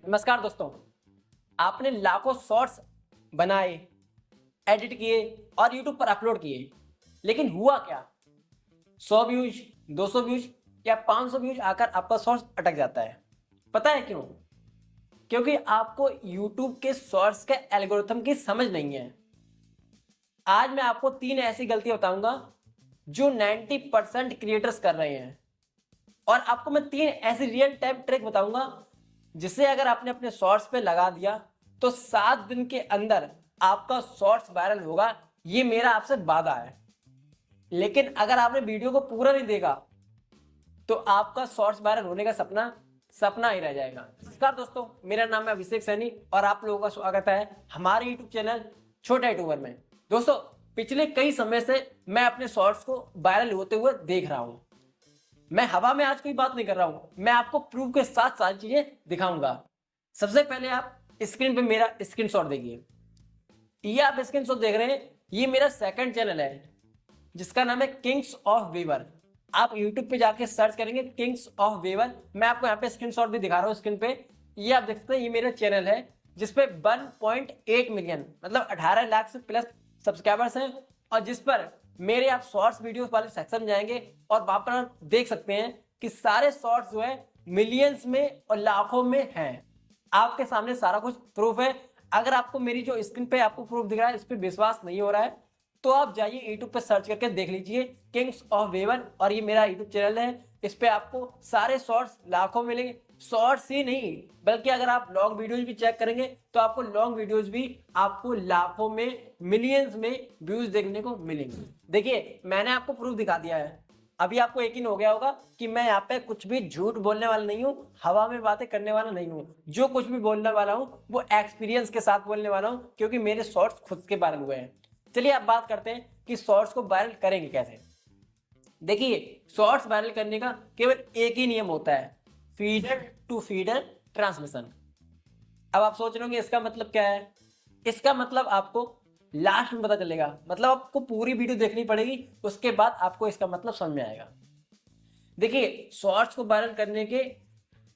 नमस्कार दोस्तों। आपने लाखों शॉर्ट्स बनाए, एडिट किए और यूट्यूब पर अपलोड किए, लेकिन हुआ क्या? 100 व्यूज, 200 व्यूज या 500 व्यूज आकर आपका शॉर्ट्स अटक जाता है। पता है क्यों? क्योंकि आपको यूट्यूब के शॉर्ट्स के एल्गोरिथम की समझ नहीं है। आज मैं आपको 3 ऐसी गलतियां बताऊंगा जो 90% क्रिएटर्स कर रहे हैं, और आपको मैं 3 ऐसी रियल टाइम ट्रिक बताऊंगा जिसे अगर आपने अपने शॉर्ट्स पे लगा दिया तो 7 दिन के अंदर आपका शॉर्ट्स वायरल होगा। ये मेरा आपसे वादा है। लेकिन अगर आपने वीडियो को पूरा नहीं देखा तो आपका शॉर्ट्स वायरल होने का सपना सपना ही रह जाएगा। नमस्कार दोस्तों, मेरा नाम है अभिषेक सैनी और आप लोगों का स्वागत है हमारे यूट्यूब चैनल छोटा यूट्यूबर में। दोस्तों, पिछले कई समय से मैं अपने शॉर्ट्स को वायरल होते हुए देख रहा हूं। मैं हवा में आज कोई बात नहीं कर रहा हूं, मैं आपको प्रूफ के साथ सारी चीजें दिखाऊंगा। सबसे पहले आप स्क्रीन पे मेरा स्क्रीनशॉट देखिए। ये आप स्क्रीनशॉट देख रहे हैं, ये मेरा सेकंड चैनल है जिसका नाम है किंग्स ऑफ वेवर। आप YouTube पे जाके सर्च करेंगे किंग्स ऑफ वेवर। मैं आपको यहाँ पे स्क्रीनशॉट भी दिखा रहा हूँ स्क्रीन पे। ये आप देख सकते हैं, ये मेरा चैनल है जिसपे 1.8 मिलियन मतलब 18 लाख से प्लस सब्सक्राइबर्स हैं, और जिस पर मेरे आप शॉर्ट्स वीडियोस वाले सेक्शन में जाएंगे और वहां पर आप देख सकते हैं कि सारे शॉर्ट्स जो है मिलियंस में और लाखों में हैं। आपके सामने सारा कुछ प्रूफ है। अगर आपको मेरी जो स्क्रीन पे आपको प्रूफ दिख रहा है इस पर विश्वास नहीं हो रहा है तो आप जाइए यूट्यूब पे सर्च करके देख लीजिए किंग्स ऑफ वेवर, और ये मेरा यूट्यूब चैनल है। इस पे आपको सारे शॉर्ट्स लाखों मिलेंगे। शॉर्ट्स ही नहीं बल्कि अगर आप लॉन्ग वीडियोज भी चेक करेंगे तो आपको लॉन्ग वीडियोज भी आपको लाखों में मिलियंस में व्यूज देखने को मिलेंगे। देखिए, मैंने आपको प्रूफ दिखा दिया है। अभी आपको यकीन हो गया होगा कि मैं यहाँ पे कुछ भी झूठ बोलने वाला नहीं हूँ, हवा में बातें करने वाला नहीं हूँ। जो कुछ भी बोलने वाला हूँ वो एक्सपीरियंस के साथ बोलने वाला हूँ, क्योंकि मेरे शॉर्ट्स खुद के वायरल हुए हैं। चलिए अब बात करते हैं कि शॉर्ट्स को वायरल करेंगे कैसे। देखिए, शॉर्ट्स वायरल करने का केवल एक ही नियम होता है, फीडर टू फीडर ट्रांसमिशन। अब आप सोच रहे होंगे इसका मतलब क्या है? इसका मतलब आपको लास्ट में पता चलेगा, मतलब आपको पूरी वीडियो देखनी पड़ेगी, उसके बाद आपको इसका मतलब समझ में आएगा। देखिए, शॉर्ट्स को वायरल करने के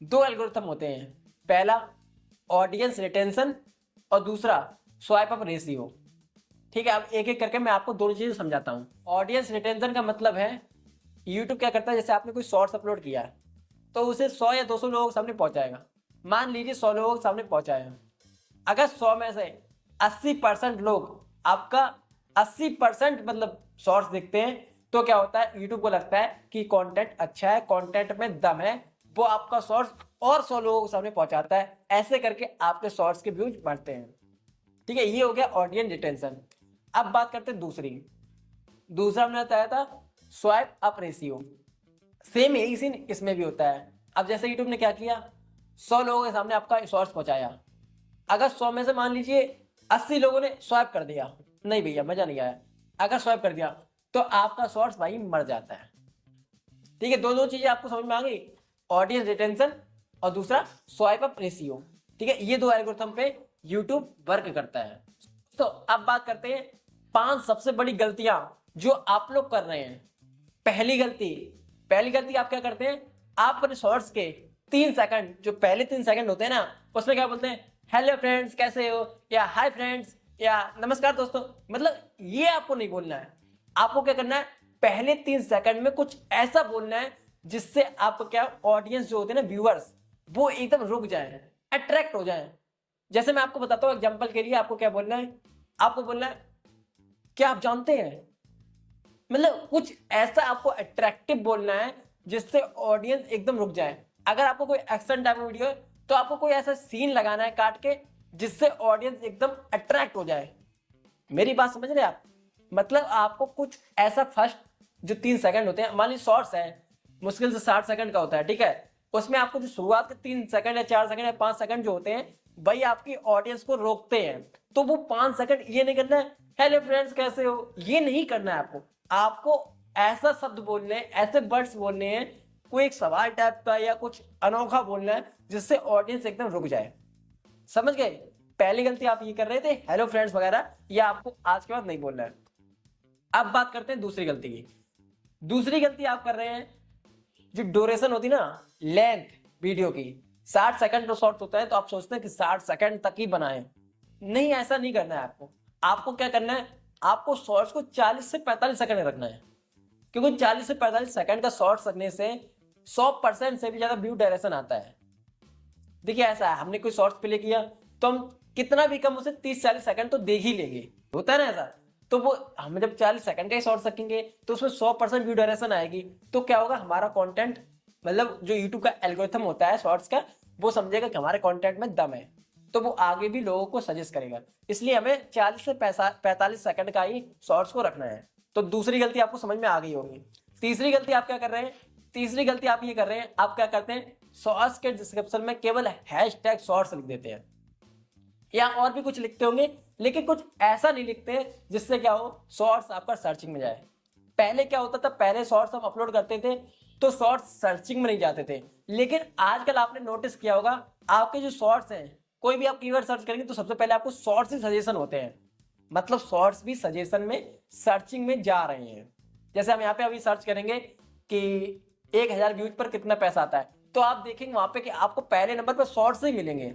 2 एल्गोरिथम होते हैं। पहला ऑडियंस रिटेंशन और दूसरा स्वाइप अप रेशियो। ठीक है, अब एक एक करके मैं आपको दोनों चीजें समझाता हूँ। ऑडियंस रिटेंशन का मतलब है यूट्यूब क्या करता है, जैसे आपने कोई शॉर्ट्स अपलोड किया है तो उसे 100 या 200 लोगों के सामने पहुंचाएगा। मान लीजिए 100 लोगों के सामने पहुंचाया, अगर 100 में से 80% लोग आपका 80% मतलब शॉर्ट्स देखते हैं तो क्या होता है, यूट्यूब को लगता है कि कंटेंट अच्छा है, कंटेंट में दम है, वो आपका शॉर्ट्स और 100 लोगों के सामने पहुंचाता है। ऐसे करके आपके शॉर्ट्स के व्यूज बढ़ते हैं। ठीक है, ये हो गया ऑडियंस रिटेंशन। अब बात करते हैं दूसरा हमने बताया था स्वाइप अप रेशियो। सेम यही सीन इसमें भी होता है। अब जैसे यूट्यूब ने क्या किया, 100 लोगों के सामने आपका शॉर्ट्स पहुंचाया, अगर 100 में से मान लीजिए 80 लोगों ने स्वाइप कर दिया, नहीं भैया मजा नहीं आया, अगर स्वाइप कर दिया तो आपका शॉर्ट्स भाई मर जाता है। ठीक है, दो चीजें आपको समझ में आ गई, ऑडियंस रिटेंशन और दूसरा स्वाइप अप रेशियो। ठीक है, ये 2 एल्गोरिथम पे यूट्यूब वर्क करता है। तो अब बात करते हैं 5 सबसे बड़ी गलतियां जो आप लोग कर रहे हैं। पहली गलती आप क्या करते हैं, आप अपने शॉर्ट्स के 3 सेकंड, जो पहले 3 सेकंड होते हैं ना, उसमें क्या बोलते हैं, हेलो फ्रेंड्स कैसे हो, या हाय फ्रेंड्स, या नमस्कार दोस्तों। मतलब ये आपको नहीं बोलना है। आपको क्या करना है, पहले 3 सेकंड में कुछ ऐसा बोलना है जिससे आपको क्या ऑडियंस जो होते हैं ना, व्यूअर्स, वो एकदम रुक जाए, अट्रैक्ट हो जाए। जैसे मैं आपको बताता हूँ एग्जांपल के लिए, आपको क्या बोलना है, आपको बोलना है क्या आप जानते हैं, मतलब कुछ ऐसा आपको अट्रैक्टिव बोलना है जिससे ऑडियंस एकदम रुक जाए। अगर आपको कोई एक्शन टाइप वीडियो है तो आपको कोई ऐसा सीन लगाना है काट के जिससे ऑडियंस एकदम अट्रैक्ट हो जाए। मेरी बात समझ रहे हैं आप? मतलब आपको कुछ ऐसा फर्स्ट जो 3 सेकंड होते हैं, मान लीजिए शॉर्ट्स है मुश्किल से 60 सेकंड का होता है, ठीक है, उसमें आपको जो शुरुआत के 3 सेकंड या 4 सेकंड या 5 सेकंड जो होते हैं वही आपकी ऑडियंस को रोकते हैं। तो वो 5 सेकंड ये नहीं करना है हेलो फ्रेंड्स कैसे हो, ये नहीं करना है आपको ऐसा शब्द बोलने हैं, ऐसे वर्ड्स बोलने हैं, कोई एक सवाल टाइप का या कुछ अनोखा बोलना है जिससे ऑडियंस एकदम रुक जाए। समझ गए? पहली गलती आप ये कर रहे थे हेलो फ्रेंड्स वगैरह, या आपको आज के बाद नहीं बोलना है। अब बात करते हैं दूसरी गलती की। दूसरी गलती आप कर रहे हैं, जो ड्यूरेशन होती ना, लेंथ वीडियो की, 60 सेकंड का शॉर्ट्स होता है तो आप सोचते हैं कि 60 सेकंड तक ही बनाएं। नहीं, ऐसा नहीं करना है आपको। आपको क्या करना है, आपको शॉर्ट्स को 40 से 45 सेकंड रखना है, क्योंकि 40 से 45 सेकंड का शॉर्ट्स रखने से 100% से भी ज्यादा व्यू डायरेक्शन आता है। देखिए ऐसा है, हमने कोई शॉर्ट्स प्ले किया तो हम कितना भी कम उसे 30-40 सेकंड तो देख ही लेंगे, होता है ना ऐसा। तो वो हम जब 40 सेकंड का ही शॉर्ट्स रखेंगे तो उसमें 100% व्यू डायरेक्शन आएगी। तो क्या होगा, हमारा कंटेंट मतलब जो यूट्यूब का एल्गोरिथम होता है शॉर्ट्स का, वो समझेगा कि हमारे कंटेंट में दम है, तो वो आगे भी लोगों को सजेस्ट करेगा। इसलिए हमें 40 से 45 सेकंड का ही शॉर्ट्स को रखना है। तो दूसरी गलती आपको समझ में आ गई होगी। तीसरी गलती आप क्या कर रहे हैं, तीसरी गलती आप ये कर रहे हैं, आप क्या करते हैं, शॉर्ट्स के डिस्क्रिप्शन में केवल हैशटैग शॉर्ट्स लिख देते हैं, या और भी कुछ लिखते होंगे, लेकिन कुछ ऐसा नहीं लिखते जिससे क्या हो, शॉर्ट्स आपका सर्चिंग में जाए। पहले क्या होता था, पहले शॉर्ट्स हम अपलोड करते थे तो शॉर्ट्स सर्चिंग में नहीं जाते थे, लेकिन आजकल आपने नोटिस किया होगा, आपके जो शॉर्ट्स हैं, कोई भी आप कीवर्ड सर्च करेंगे तो सबसे पहले आपको शॉर्ट्स ही सजेशन होते हैं। मतलब शॉर्ट्स भी सजेशन में, सर्चिंग में जा रहे हैं। जैसे हम यहाँ पे अभी सर्च करेंगे कि 1000 व्यूज पर कितना पैसा आता है, तो आप देखेंगे वहां पे कि आपको पहले नंबर पर शॉर्ट्स ही मिलेंगे।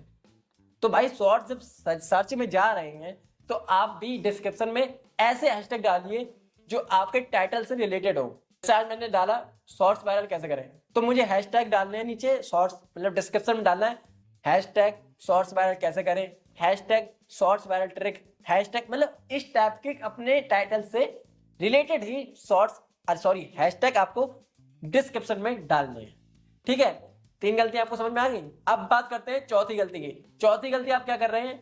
तो भाई शॉर्ट्स जब सर्च में जा रहे हैं तो आप भी डिस्क्रिप्शन में ऐसे हैशटैग डालिए जो आपके टाइटल से रिलेटेड हो। जैसे आज मैंने डाला शॉर्ट्स वायरल कैसे करें, तो मुझे हैशटैग डालने हैं नीचे शॉर्ट्स, मतलब डिस्क्रिप्शन में डालना है हैशटैग शॉर्ट्स वायरल कैसे करें, hashtag shorts viral trick, hashtag, मतलब इस टाइप के अपने टाइटल से रिलेटेड ही शॉर्ट्स सॉरी हैशटैग आपको डिस्क्रिप्शन में डालने हैं। ठीक है, 3 गलतियां आपको समझ में आ गई। अब बात करते हैं चौथी गलती की। चौथी गलती आप क्या कर रहे हैं,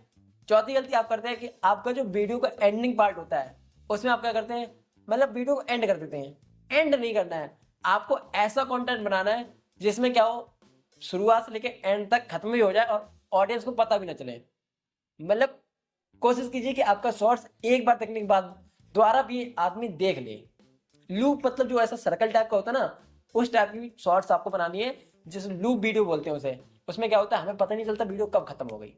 चौथी गलती आप करते हैं कि आपका जो वीडियो का एंडिंग पार्ट होता है उसमें आप क्या करते हैं, मतलब वीडियो को एंड कर देते हैं। एंड नहीं करना है, आपको ऐसा कंटेंट बनाना है जिसमें क्या हो, शुरुआत से लेकर एंड तक खत्म भी हो जाए और ऑडियंस को पता भी ना चले। मतलब कोशिश कीजिए कि आपका शॉर्ट्स एक बार देखने के बाद दोबारा भी आदमी देख ले। लूप मतलब जो ऐसा सर्कल टाइप का होता है ना, उस टाइप की शॉर्ट्स आपको बनानी है, जिस लूप वीडियो बोलते हैं उसे। उसमें क्या होता है, हमें पता नहीं चलता वीडियो कब खत्म हो गई।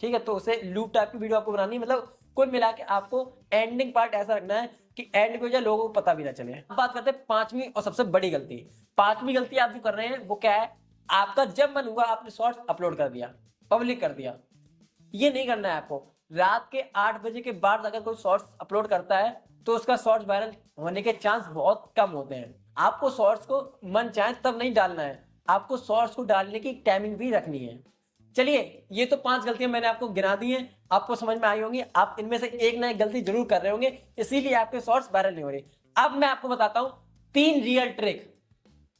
ठीक है, तो उसे लूप टाइप की वीडियो आपको बनानी है। मतलब कुल मिला के आपको एंडिंग पार्ट ऐसा रखना है कि एंड पे जाए लोगों को पता भी ना चले। अब बात करते हैं पांचवी और सबसे बड़ी गलती। पांचवी गलती आप जो कर रहे हैं वो क्या है, आपका जब मन हुआ आपने शॉर्ट्स अपलोड कर दिया, पब्लिक कर दिया। ये नहीं करना है आपको। रात के 8 बजे के बाद अगर कोई शॉर्ट्स अपलोड करता है तो उसका शॉर्ट्स वायरल होने के चांस बहुत कम होते हैं। आपको शॉर्ट्स को मन चाहे तब नहीं डालना है, आपको शॉर्ट्स को डालने की टाइमिंग भी रखनी है। चलिए, ये तो 5 गलतियां मैंने आपको गिना दी हैं, आपको समझ में आई होंगी। आप इनमें से एक ना एक गलती जरूर कर रहे होंगे, इसीलिए आपके शॉर्ट्स वायरल नहीं हो रहे। अब मैं आपको बताता हूं 3 रियल ट्रिक,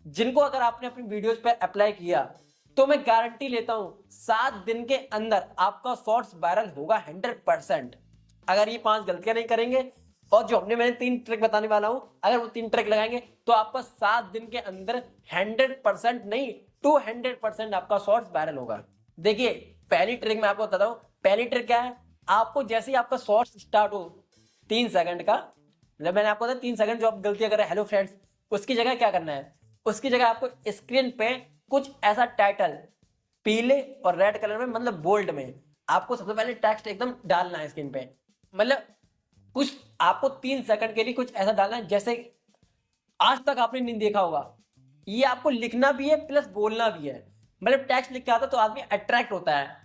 जिनको अगर आपने अपनी वीडियोज पर अप्लाई किया तो मैं गारंटी लेता हूं 7 दिन के अंदर आपका शॉर्ट्स वायरल होगा 100%। अगर ये 5 गलतियां नहीं करेंगे और जो मैंने 3 ट्रिक बताने वाला हूं, अगर वो 3 ट्रिक लगाएंगे तो आपका 7 दिन के अंदर 100% नहीं 200% आपका शॉर्ट्स वायरल होगा। देखिए, पहली ट्रिक मैं आपको बताता हूं। पहली ट्रिक क्या है, आपको जैसे ही आपका शॉर्ट्स स्टार्ट हो 3 सेकंड का, मतलब मैंने आपको बताया 3 सेकंड जो आप गलतियां कर रहे हैं हेलो फ्रेंड्स, उसकी जगह क्या करना है, उसकी जगह आपको स्क्रीन पे कुछ ऐसा टाइटल पीले और रेड कलर में, मतलब बोल्ड में, आपको सबसे पहले टेक्स्ट एकदम डालना है स्क्रीन पे। मतलब कुछ आपको 3 सेकंड के लिए कुछ ऐसा डालना है जैसे आज तक आपने नहीं देखा होगा। ये आपको लिखना भी है प्लस बोलना भी है। मतलब टेक्स्ट लिख के आता तो आदमी अट्रैक्ट होता है।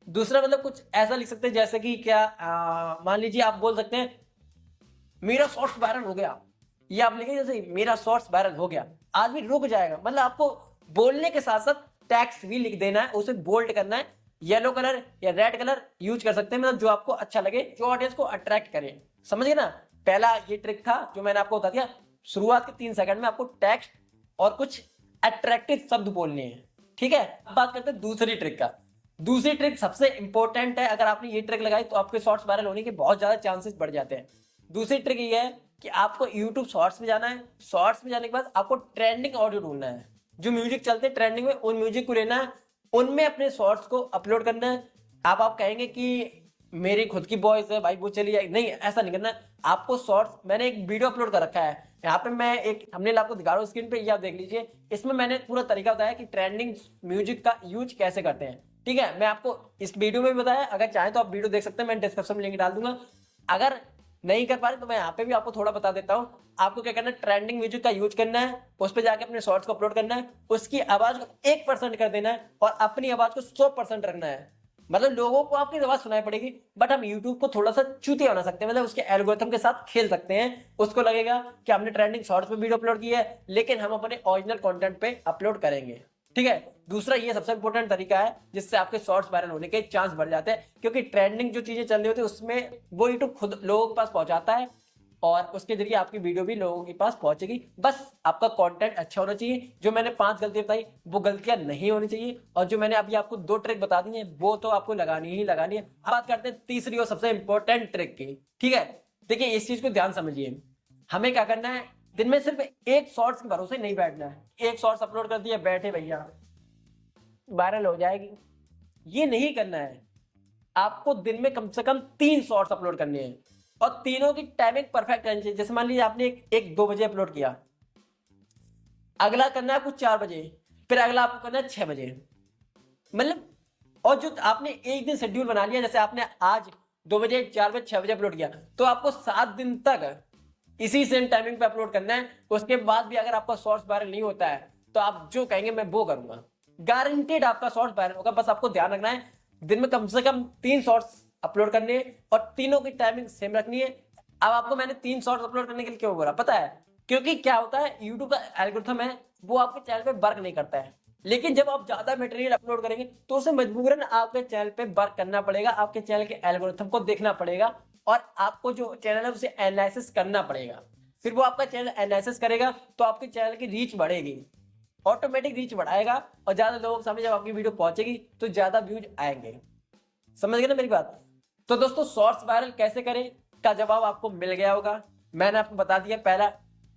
दूसरा मतलब कुछ ऐसा लिख सकते हैं जैसे कि क्या, मान लीजिए आप बोल सकते हैं मेरा शॉर्ट्स वायरल हो गया, ये आप लिखेंगे जैसे मेरा शॉर्ट्स वायरल हो गया, आदमी रुक जाएगा। मतलब आपको बोलने के साथ साथ टेक्स्ट भी लिख देना है, उसे बोल्ड करना है, येलो कलर या रेड कलर यूज कर सकते हैं, मतलब जो आपको अच्छा लगे, जो ऑडियंस को अट्रैक्ट करे। समझिए ना, पहला ये ट्रिक था जो मैंने आपको बता दिया। शुरुआत के 3 सेकंड में आपको टेक्स्ट और कुछ अट्रैक्टिव शब्द बोलने हैं। ठीक है, अब बात करते हैं दूसरी ट्रिक का। दूसरी ट्रिक सबसे इंपॉर्टेंट है। अगर आपने ये ट्रिक लगाई तो आपके शॉर्ट्स वायरल होने के बहुत ज्यादा चांसेस बढ़ जाते हैं। दूसरी ट्रिक ये है कि आपको यूट्यूब शॉर्ट्स में जाना है। शॉर्ट्स में जाने के बाद आपको ट्रेंडिंग ऑडियो ढूंढना है, जो म्यूजिक चलते हैं ट्रेंडिंग में, उन म्यूजिक को लेना है, उनमें अपने शॉर्ट्स को अपलोड करना है। आप कहेंगे कि मेरी खुद की वॉइस है भाई, वो चलिए, नहीं, ऐसा नहीं करना। आपको शॉर्ट्स, मैंने एक वीडियो अपलोड कर रखा है यहाँ पे, मैं एक थंबनेल आपको दिखा रहा हूँ स्क्रीन पे, ये आप देख लीजिए। इसमें मैंने पूरा तरीका बताया कि ट्रेंडिंग म्यूजिक का यूज कैसे करते हैं। ठीक है, मैं आपको इस वीडियो में भी बताया, अगर चाहे तो आप वीडियो देख सकते हैं, मैं डिस्क्रिप्शन में लिंक डाल दूंगा। अगर नहीं कर पा रहे तो मैं यहाँ पे भी आपको थोड़ा बता देता हूँ। आपको क्या करना है, ट्रेंडिंग म्यूजिक का यूज करना है, उस पर जाके अपने शॉर्ट्स को अपलोड करना है, उसकी आवाज को 1% कर देना है और अपनी आवाज को 100% रखना है। मतलब लोगों को आपकी आवाज सुनाई पड़ेगी, बट हम यूट्यूब को थोड़ा सा चूतिया बना सकते हैं, मतलब उसके एल्गोरिथम के साथ खेल सकते हैं। उसको लगेगा कि हमने ट्रेंडिंग शॉर्ट्स पे वीडियो अपलोड की है, लेकिन हम अपने ओरिजिनल कंटेंट पे अपलोड करेंगे। ठीक है। दूसरा ये सबसे इंपॉर्टेंट तरीका है जिससे आपके शॉर्ट्स वायरल होने के चांस बढ़ जाते हैं, क्योंकि ट्रेंडिंग जो चीजें चल रही होती है उसमें वो यूट्यूब खुद लोगों के पास पहुंचाता है और उसके जरिए आपकी वीडियो भी लोगों के पास पहुंचेगी। बस आपका कंटेंट अच्छा होना चाहिए। जो मैंने 5 गलतियां बताई वो गलतियां नहीं होनी चाहिए, और जो मैंने अभी आपको 2 ट्रिक बता दी है वो तो आपको लगानी ही लगानी है। अब बात करते हैं तीसरी और सबसे इंपॉर्टेंट ट्रिक की। ठीक है, देखिए इस चीज को ध्यान समझिए। हमें क्या करना है, दिन में सिर्फ एक शॉर्ट्स के भरोसे नहीं बैठना है। एक शॉर्ट्स अपलोड कर दिया, बैठे भैया वायरल हो जाएगी, ये नहीं करना है। आपको दिन में कम से कम 3 शॉर्ट्स अपलोड करने हैं और तीनों की टाइमिंग परफेक्ट रहनी चाहिए। जैसे मान लीजिए आपने एक 2 बजे अपलोड किया, अगला करना है आपको 4 बजे, फिर अगला आपको करना है 6 बजे। मतलब और जो आपने एक दिन शेड्यूल बना लिया, जैसे आपने आज 2 बजे 4 बजे 6 बजे अपलोड किया, तो आपको 7 दिन तक इसी सेम टाइमिंग पे अपलोड करना है। उसके बाद भी अगर आपका शॉर्ट्स वायरल नहीं होता है तो आप जो कहेंगे मैं वो करूंगा, गारंटेड आपका शॉर्ट्स वायरल होगा। बस आपको ध्यान रखना है दिन में कम से कम 3 शॉर्ट्स अपलोड करने हैं और तीनों की टाइमिंग सेम रखनी है। अब आपको मैंने 3 शॉर्ट्स अपलोड करने के लिए क्यों बोला पता है, क्योंकि क्या होता है यूट्यूब का एल्गोरिथम है वो आपके चैनल पे वर्क नहीं करता है। लेकिन जब आप ज्यादा मटेरियल अपलोड करेंगे तो उसे मजबूरन आपके चैनल पे वर्क करना पड़ेगा, आपके चैनल के एल्गोरिथम को देखना पड़ेगा और आपको जो चैनल है उसे एनालिसिस करना पड़ेगा। फिर वो आपका चैनल एनालिसिस करेगा तो आपके चैनल की रीच बढ़ेगी, ऑटोमेटिक रीच बढ़ाएगा और ज्यादा लोगों के सामने जब आपकी वीडियो पहुंचेगी तो ज्यादा व्यूज आएंगे। समझ गए ना मेरी बात। तो दोस्तों शॉर्ट्स वायरल कैसे करें का जवाब आपको मिल गया होगा। मैंने आपको बता दिया, पहला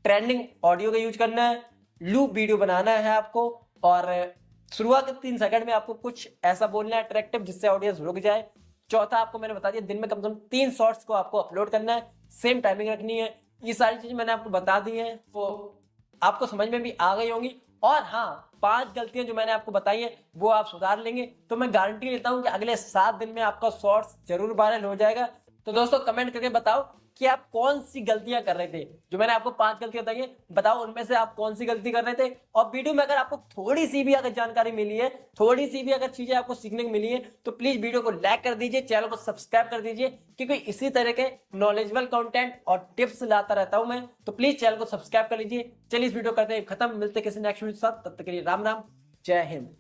ट्रेंडिंग ऑडियो का यूज करना है, लूप वीडियो बनाना है आपको, और शुरुआत के 3 सेकंड में आपको कुछ ऐसा बोलना है अट्रैक्टिव जिससे ऑडियंस रुक जाए। चौथा आपको मैंने बता दिया दिन में कम से कम 3 शॉर्ट्स को आपको अपलोड करना है, सेम टाइमिंग रखनी है। ये सारी चीजें मैंने आपको बता दी हैं, वो आपको समझ में भी आ गई होंगी। और हाँ, 5 गलतियां जो मैंने आपको बताई है वो आप सुधार लेंगे तो मैं गारंटी लेता हूं कि अगले 7 दिन में आपका शॉर्ट्स जरूर वायरल हो जाएगा। तो दोस्तों कमेंट करके बताओ कि आप कौन सी गलतियां कर रहे थे। जो मैंने आपको 5 गलतियां बताई है, बताओ उनमें से आप कौन सी गलती कर रहे थे। और वीडियो में अगर आपको थोड़ी सी भी अगर जानकारी मिली है, थोड़ी सी भी अगर चीजें आपको सीखने को मिली है, तो प्लीज वीडियो को लाइक कर दीजिए, चैनल को सब्सक्राइब कर दीजिए, क्योंकि इसी तरह के नॉलेजेबल कंटेंट और टिप्स लाता रहता हूं मैं। तो प्लीज चैनल को सब्सक्राइब कर लीजिए। चलिए इस वीडियो करते हैं खत्म, मिलते किसी नेक्स्ट वीडियो के साथ, तब तक के लिए राम राम, जय हिंद।